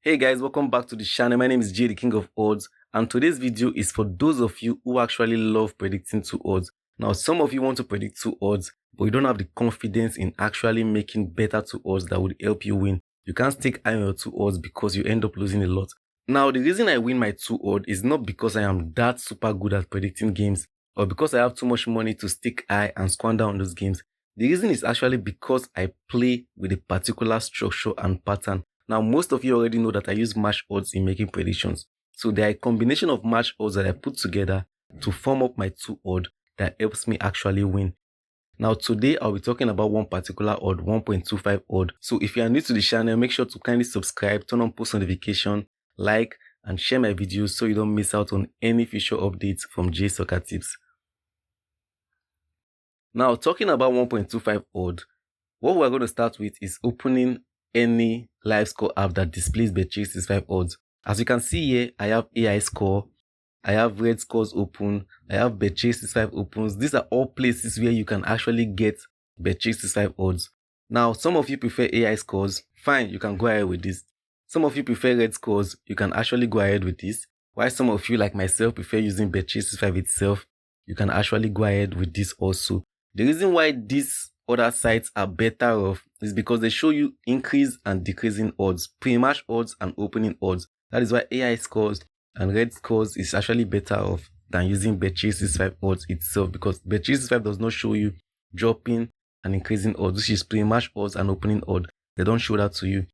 Hey guys, welcome back to the channel. My name is Jay, the King of Odds, and today's video is for those of you who actually love predicting two odds. Now, some of you want to predict two odds, but you don't have the confidence in actually making better two odds that would help you win. You can't stick eye on your two odds because you end up losing a lot. Now, the reason I win my two odd is not because I am that super good at predicting games or because I have too much money to stick eye and squander on those games. The reason is actually because I play with a particular structure and pattern. Now, most of you already know that I use match odds in making predictions. So there are a combination of match odds that I put together to form up my two odd that helps me actually win. Now, today I'll be talking about one particular odd, 1.25 odd. So if you are new to the channel, make sure to kindly subscribe, turn on post notification, like, and share my videos so you don't miss out on any future updates from J Soccer Tips. Now, talking about 1.25 odd, what we're going to start with is opening any live score app that displays Bet365 odds. As you can see here, I have AI Score, I have RedScores open, I have Bet365 opens. These are all places where you can actually get Bet365 odds. Now, some of you prefer AI Scores. Fine, you can go ahead with this. Some of you prefer RedScores. You can actually go ahead with this. While some of you, like myself, prefer using Bet365 itself, you can actually go ahead with this also. The reason why these other sites are better off is because they show you increase and decreasing odds, pre-match odds and opening odds. That is why AI Scores and RedScores is actually better off than using Bet365 odds itself, because Bet365 does not show you dropping and increasing odds, which is pre-match odds and opening odds. They don't show that to you.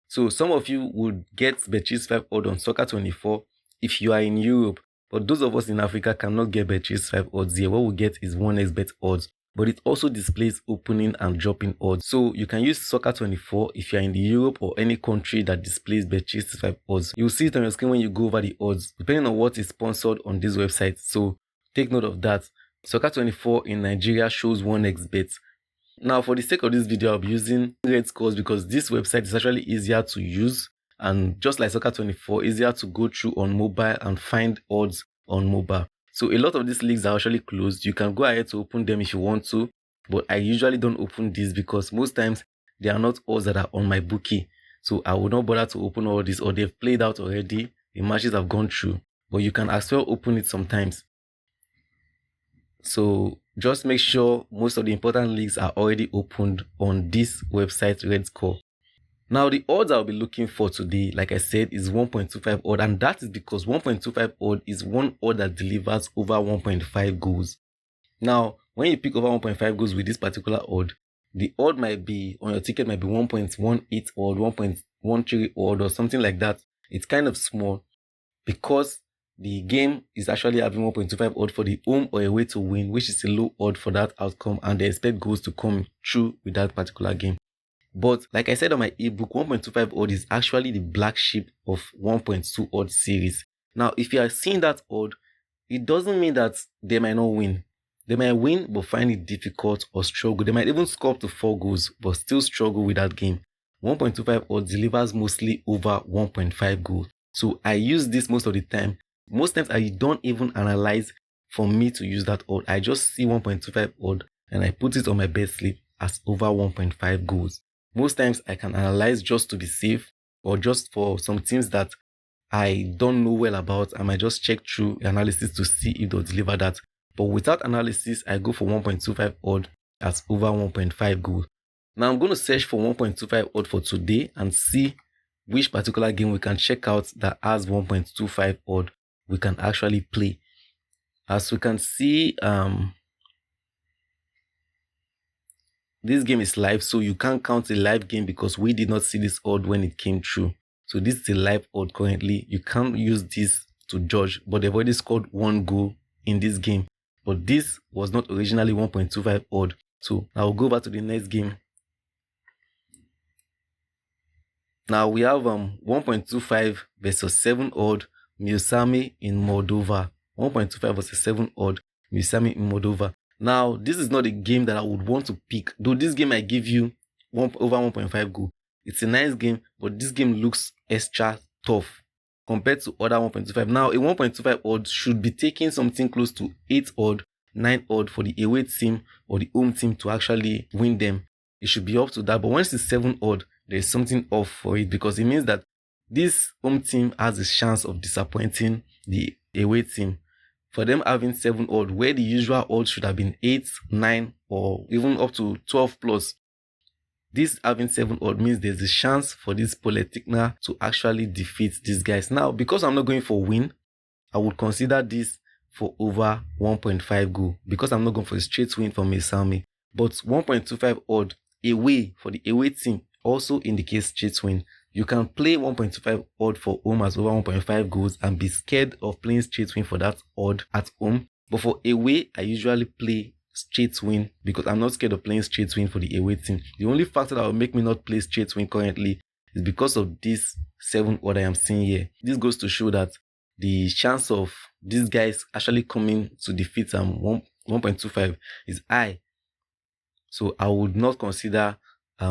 So some of you would get Bet365 odds on Soccer24 if you are in Europe, but those of us in Africa cannot get Bet365 odds here. What we get is 1xBet odds, but it also displays opening and dropping odds. So you can use Soccer24 if you're in the Europe or any country that displays Bet365 odds. You'll see it on your screen when you go over the odds, depending on what is sponsored on this website. So take note of that. Soccer24 in Nigeria shows 1xBet. Now, for the sake of this video, I'll be using RedScores because this website is actually easier to use, and just like Soccer24, easier to go through on mobile and find odds on mobile. So a lot of these leagues are actually closed. You can go ahead to open them if you want to, but I usually don't open these because most times they are not odds that are on my bookie. So I will not bother to open all these, or they've played out already. The matches have gone through, but you can as well open it sometimes. So just make sure most of the important leagues are already opened on this website, RedScore. Now, the odds I'll be looking for today, like I said, is 1.25 odd, and that is because 1.25 odd is one odd that delivers over 1.5 goals. Now, when you pick over 1.5 goals with this particular odd, the odd might be, on your ticket might be 1.18 odd, 1.13 odd, or something like that. It's kind of small because the game is actually having 1.25 odd for the home or away to win, which is a low odd for that outcome, and they expect goals to come through with that particular game. But like I said on my ebook, 1.25 odd is actually the black sheep of 1.2 odd series. Now, if you are seeing that odd, it doesn't mean that they might not win. They might win but find it difficult or struggle. They might even score up to 4 goals but still struggle with that game. 1.25 odd delivers mostly over 1.5 goals. So I use this most of the time. Most times I don't even analyze for me to use that odd. I just see 1.25 odd and I put it on my bet slip as over 1.5 goals. Most times I can analyze just to be safe, or just for some teams that I don't know well about. I might just check through analysis to see if they'll deliver that. But without analysis, I go for 1.25 odd as over 1.5 goals. Now I'm going to search for 1.25 odd for today and see which particular game we can check out that has 1.25 odd we can actually play. As we can see, this game is live, so you can't count a live game because we did not see this odd when it came through. So this is a live odd currently. You can't use this to judge, but they've already scored 1 goal in this game. But this was not originally 1.25 odd. So I'll go back to the next game. Now we have 1.25 versus 7 odd, Miosami in Moldova. 1.25 versus 7 odd, Miosami in Moldova. Now, this is not a game that I would want to pick, though this game might give you over 1.5 goal. It's a nice game, but this game looks extra tough compared to other 1.25. Now, a 1.25 odd should be taking something close to 8 odd, 9 odd for the away team or the home team to actually win them. It should be up to that, but once it's 7 odd, there is something off for it, because it means that this home team has a chance of disappointing the away team. For them having 7 odd, where the usual odds should have been 8, 9, or even up to 12 plus. This having 7 odd means there's a chance for this Poletikna to actually defeat these guys. Now, because I'm not going for win, I would consider this for over 1.5 goal, because I'm not going for a straight win from Mesami. But 1.25 odd away for the away team also indicates straight win. You can play 1.25 odd for home as over 1.5 goals and be scared of playing straight win for that odd at home. But for away, I usually play straight win because I'm not scared of playing straight win for the away team. The only factor that will make me not play straight win currently is because of this 7 odd I am seeing here. This goes to show that the chance of these guys actually coming to defeat 1.25 is high. So I would not consider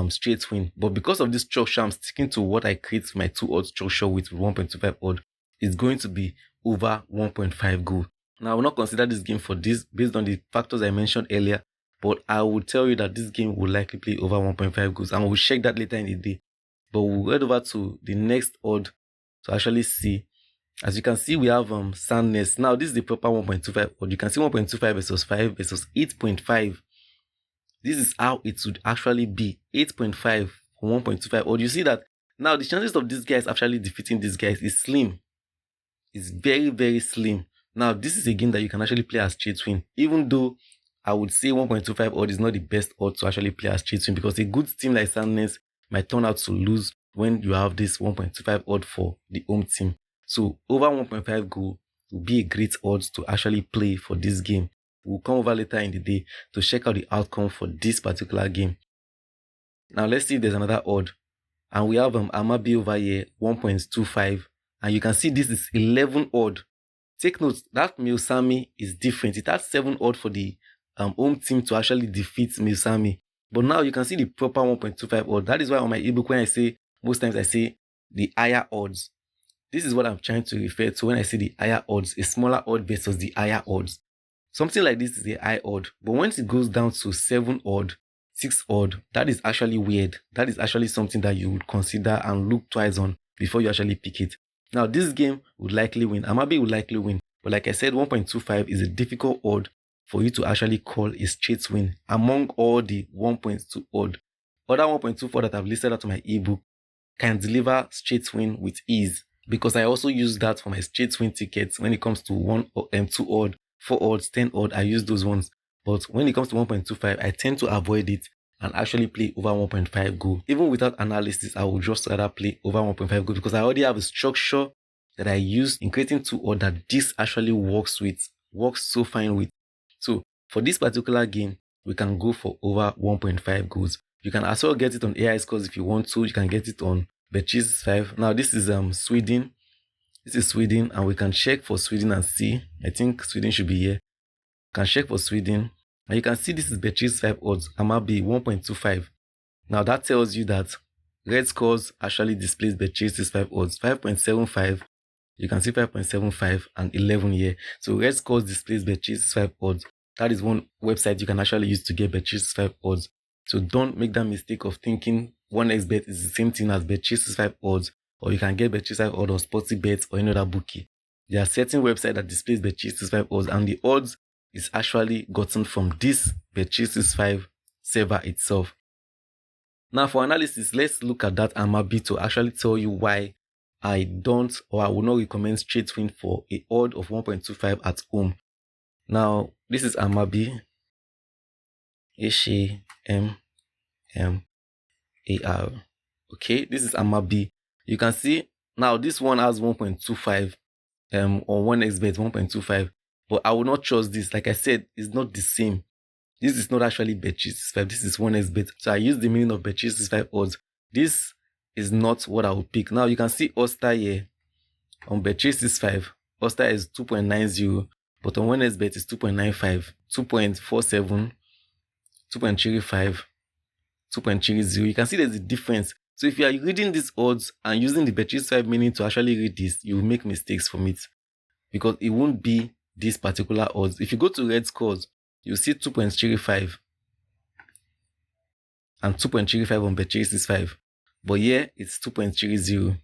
straight win. But because of this structure, I'm sticking to what I create my 2 odd structure with 1.25 odd. It's going to be over 1.5 goal. Now, I will not consider this game for this based on the factors I mentioned earlier, but I will tell you that this game will likely play over 1.5 goals, and we'll check that later in the day. But we'll head over to the next odd to actually see. As you can see, we have Sandness. Now, this is the proper 1.25 odd. You can see 1.25 versus 5 versus 8.5. This is how it would actually be. 8.5 for 1.25 odd. You see that now the chances of these guys actually defeating these guys is slim. It's very, very slim. Now, this is a game that you can actually play as straight win, even though I would say 1.25 odd is not the best odd to actually play as straight win, because a good team like Sandness might turn out to lose when you have this 1.25 odd for the home team. So over 1.5 goal will be a great odds to actually play for this game. We'll come over later in the day to check out the outcome for this particular game. Now let's see if there's another odd. And we have Amabi over here, 1.25. And you can see this is 11 odd. Take note, that Milsami is different. It has 7 odd for the home team to actually defeat Milsami. But now you can see the proper 1.25 odd. That is why on my ebook, when I say, most times I say the higher odds. This is what I'm trying to refer to when I say the higher odds, a smaller odd versus the higher odds. Something like this is a high odd, but once it goes down to 7 odd, 6 odd, that is actually weird. That is actually something that you would consider and look twice on before you actually pick it. Now, this game would likely win. Amabi would likely win. But like I said, 1.25 is a difficult odd for you to actually call a straight win among all the 1.2 odd. Other 1.24 that I've listed out on my ebook can deliver straight win with ease, because I also use that for my straight win tickets. When it comes to 1 and 2 odd, 4 odds, 10 odd, I use those ones. But when it comes to 1.25, I tend to avoid it and actually play over 1.5 goal. Even without analysis, I would just rather play over 1.5 goal, because I already have a structure that I use in creating 2 odd that this actually works so fine with. So for this particular game, we can go for over 1.5 goals. You can as well get it on AI scores if you want to. You can get it on Bet365. Now this is Sweden. This is Sweden, and we can check for Sweden and see. I think Sweden should be here. You can check for Sweden, and you can see this is Bet365 odds. Amabi 1.25. Now that tells you that RedScores actually displays Bet365 odds 5.75. You can see 5.75 and 11 here. So RedScores displays Bet365 odds. That is one website you can actually use to get Bet365 odds. So don't make that mistake of thinking 1xBet is the same thing as Bet365 odds, or you can get Bet365 odds on SportyBet or any other bookie. There are certain websites that displays Bet365 odds, and the odds is actually gotten from this Bet365 server itself. Now for analysis, let's look at that Amabi to actually tell you why I don't, or I will not recommend straight win for a odd of 1.25 at home. Now this is Amabi, HAMMAR. Okay, this is Amabi. You can see now this one has 1.25 on 1xBet 1.25, but I will not trust this. Like I said, it's not the same. This is not actually Bet365. This is 1xBet. So I use the meaning of Bet365 odds. This is not what I will pick. Now you can see Oster here on Bet365. Oster is 2.90, but on 1xBet is 2.95, 2.47, 2.35, 2.30. You can see there's a difference. So if you are reading these odds and using the Bet365 meaning to actually read this, you will make mistakes from it, because it won't be this particular odds. If you go to RedScores, you'll see 2.35 and 2.35 on Bet365, but here it's 2.30.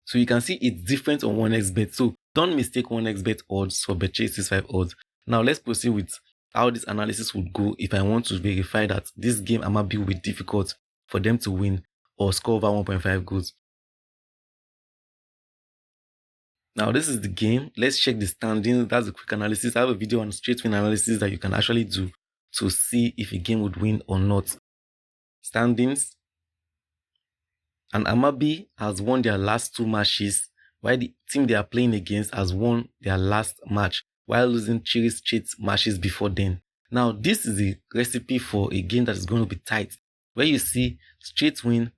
So you can see it's different on 1xbet. So don't mistake 1xbet odds for Bet365 odds. Now let's proceed with how this analysis would go if I want to verify that this game Amabi will be difficult for them to win or score over 1.5 goals. Now this is the game. Let's check the standings. That's a quick analysis. I have a video on straight win analysis that you can actually do to see if a game would win or not. Standings. And Amabi has won their last 2 matches, while the team they are playing against has won their last match, while losing 3 straight matches before then. Now, this is a recipe for a game that is going to be tight, where you see straight win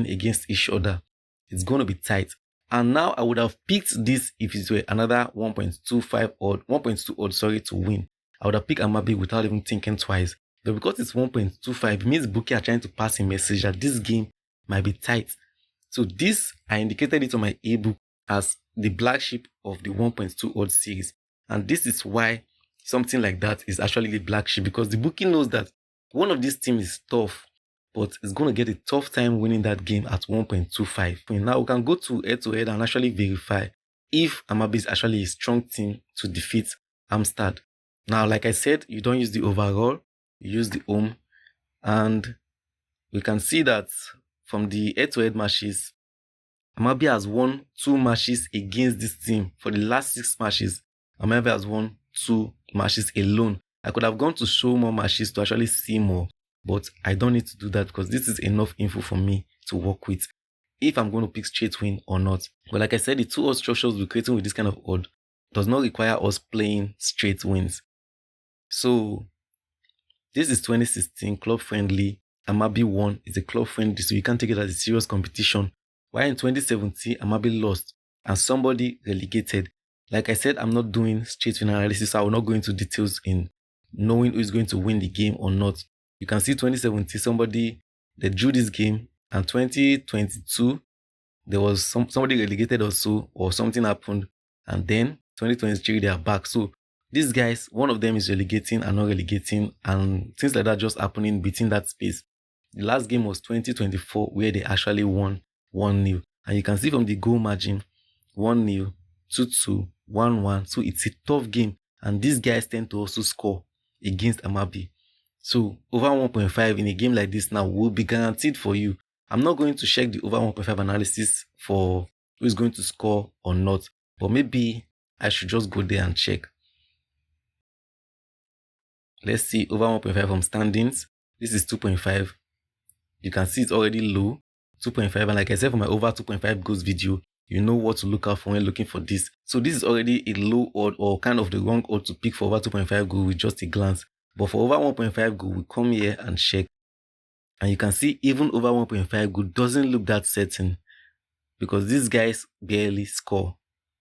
against each other. It's going to be tight. And now I would have picked this if it were another 1.25 odd, 1.2 odd, to win. I would have picked Amabi without even thinking twice. But because it's 1.25, it means bookie are trying to pass a message that this game might be tight. So this, I indicated it on my ebook as the black sheep of the 1.2 odd series. And this is why something like that is actually the black sheep, because the bookie knows that one of these teams is tough, but it's going to get a tough time winning that game at 1.25. Now we can go to head and actually verify if Amabi is actually a strong team to defeat Amstad. Now, like I said, you don't use the overall, you use the home, and we can see that from the head-to-head matches, Amabi has won 2 matches against this team. For the last 6 matches, Amabi has won 2 matches alone. I could have gone to show more matches to actually see more, but I don't need to do that because this is enough info for me to work with if I'm going to pick straight win or not. But like I said, the 2 odd structures we're creating with this kind of odd does not require us playing straight wins. So this is 2016 club friendly. Amabi won. It's a club friendly, so you can't take it as a serious competition. While in 2017, Amabi lost and somebody relegated. Like I said, I'm not doing straight win analysis, so I will not go into details in knowing who is going to win the game or not. You can see 2017, they drew this game, and 2022, there was somebody relegated also, or something happened, and then 2023, they are back. So these guys, one of them is relegating and not relegating, and things like that just happening between that space. The last game was 2024, where they actually won 1-0. And you can see from the goal margin, 1-0, 2-2, 1-1. So it's a tough game. And these guys tend to also score against Amabi. So over 1.5 in a game like this now will be guaranteed for you. I'm not going to check the over 1.5 analysis for who is going to score or not. But maybe I should just go there and check. Let's see over 1.5 from standings. This is 2.5. You can see it's already low, 2.5. And like I said, for my over 2.5 goals video, you know what to look out for when looking for this. So this is already a low odd, or kind of the wrong odd to pick for over 2.5 goal with just a glance. But for over 1.5 goal, we come here and check. And you can see even over 1.5 goal doesn't look that certain, because these guys barely score.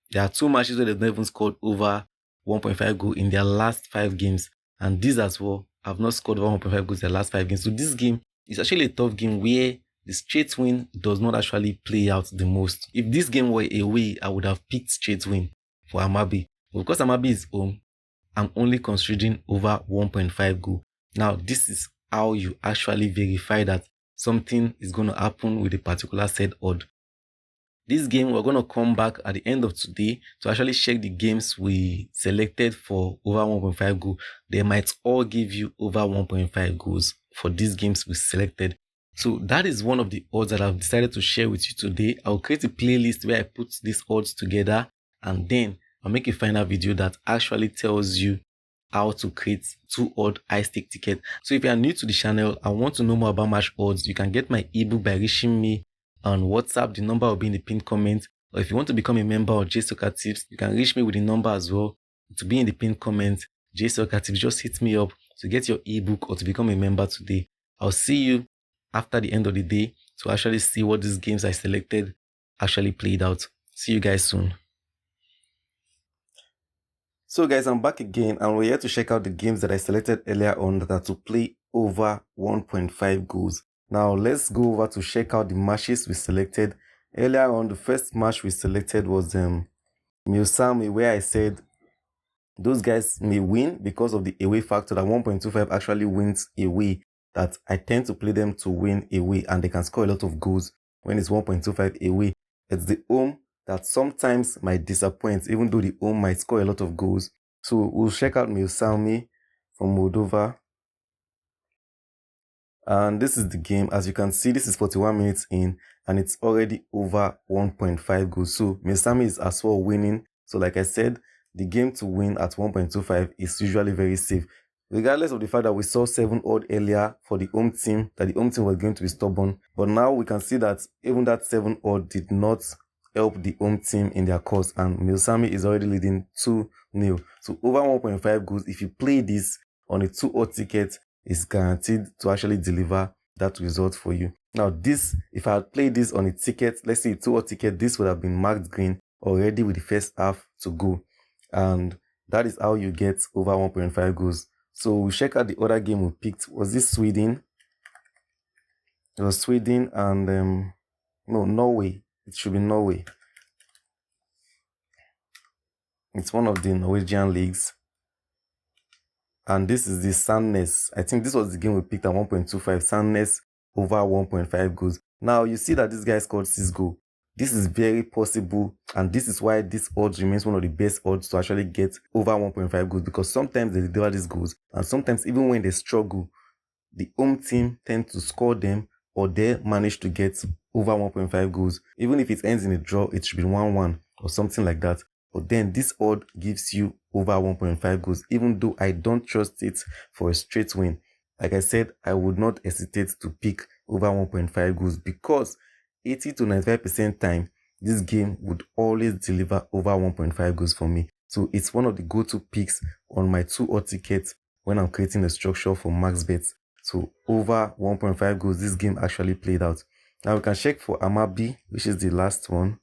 There are 2 matches where they've not even scored over 1.5 goal in their last 5 games. And these as well have not scored over 1.5 goals in their last 5 games. So this game is actually a tough game where the straight win does not actually play out the most. If this game were away, I would have picked straight win for Amabi. But because Amabi is home, I'm only considering over 1.5 goal. Now, this is how you actually verify that something is going to happen with a particular set odd. This game, we're going to come back at the end of today to actually check the games we selected for over 1.5 goal. They might all give you over 1.5 goals for these games we selected. So that is one of the odds that I've decided to share with you today. I'll create a playlist where I put these odds together, and then I'll make a final video that actually tells you how to create 2 odd high stake tickets. So if you are new to the channel and want to know more about match odds, you can get my ebook by reaching me on WhatsApp. The number will be in the pinned comment. Or if you want to become a member of JSoccer Tips, you can reach me with the number as well to be in the pinned comment. JSoccer Tips, just hit me up to get your ebook or to become a member today. I'll see you after the end of the day to actually see what these games I selected actually played out. See you guys soon. So guys, I'm back again, and we're here to check out the games that I selected earlier on that are to play over 1.5 goals. Now let's go over to check out the matches we selected. Earlier on, the first match we selected was Milsami, where I said those guys may win because of the away factor, that 1.25 actually wins away, that I tend to play them to win away, and they can score a lot of goals when it's 1.25 away. It's the home that sometimes might disappoint, even though the home might score a lot of goals. So we'll check out Milsami from Moldova. And this is the game. As you can see, this is 41 minutes in and it's already over 1.5 goals. So Milsami is as well winning. So like I said, the game to win at 1.25 is usually very safe. Regardless of the fact that we saw 7 odd earlier for the home team, that the home team was going to be stubborn. But now we can see that even that 7 odd did not help the home team in their cause. And Milsami is already leading 2-0. So over 1.5 goals, if you play this on a 2 odd ticket, is guaranteed to actually deliver that result for you. Now this, if I had played this on a ticket, let's say a 2 odd ticket, this would have been marked green already with the first half to go. And that is how you get over 1.5 goals. So we check out the other game we picked. Was this Sweden? It was Sweden and no, Norway. It should be Norway. It's one of the Norwegian leagues. And this is the Sandnes. I think this was the game we picked at 1.25. Sandnes over 1.5 goals. Now you see that this guy scored 6 goals. This is very possible, and this is why this odds remains one of the best odds to actually get over 1.5 goals, because sometimes they deliver these goals, and sometimes even when they struggle, the home team tend to score them, or they manage to get over 1.5 goals. Even if it ends in a draw, it should be 1-1 or something like that. But then this odd gives you over 1.5 goals, even though I don't trust it for a straight win. Like I said, I would not hesitate to pick over 1.5 goals because 80 to 95% time, this game would always deliver over 1.5 goals for me. So it's one of the go-to picks on my 2 odd tickets when I'm creating a structure for max bets. So over 1.5 goals, this game actually played out. Now we can check for Amabi, which is the last one.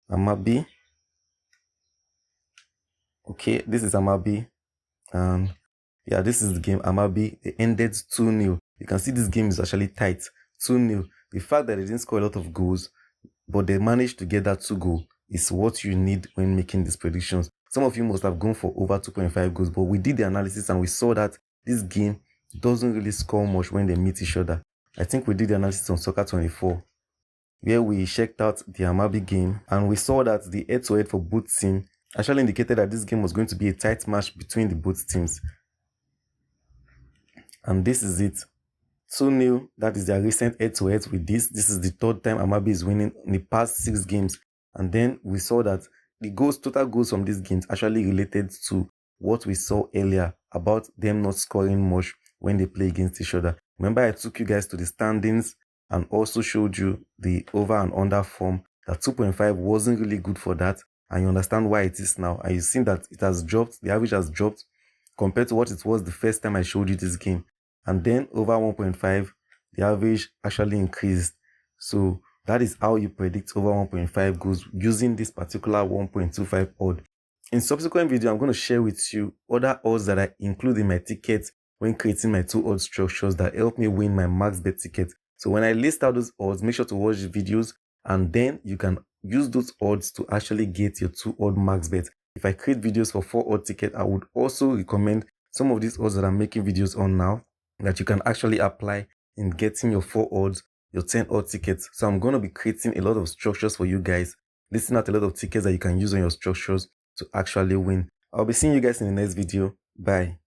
Amabi. Okay, this is Amabi. Yeah, this is the game. Amabi, it ended 2-0. You can see this game is actually tight. 2-0. The fact that they didn't score a lot of goals, but they managed to get that 2 goal is what you need when making these predictions. Some of you must have gone for over 2.5 goals, but we did the analysis and we saw that this game doesn't really score much when they meet each other. I think we did the analysis on Soccer 24, where we checked out the Amabi game and we saw that the head-to-head for both teams actually indicated that this game was going to be a tight match between the both teams. And this is it. 2-0, that is their recent head-to-head with this. This is the 3rd time Amabi is winning in the past 6 games. And then we saw that the total goals from these games actually related to what we saw earlier about them not scoring much when they play against each other. Remember, I took you guys to the standings and also showed you the over and under form. That 2.5 wasn't really good for that. And you understand why it is now. And you've seen that it has dropped, the average has dropped compared to what it was the first time I showed you this game. And then over 1.5, the average actually increased. So that is how you predict over 1.5 goals using this particular 1.25 odd. In subsequent video, I'm going to share with you other odds that I include in my tickets when creating my 2 odd structures that help me win my max bet ticket. So when I list out those odds, make sure to watch the videos and then you can use those odds to actually get your 2 odd max bet. If I create videos for 4 odd ticket, I would also recommend some of these odds that I'm making videos on now that you can actually apply in getting your 4 odds, your 10 odd tickets. So I'm going to be creating a lot of structures for you guys, listing out a lot of tickets that you can use on your structures to actually win. I'll be seeing you guys in the next video. Bye.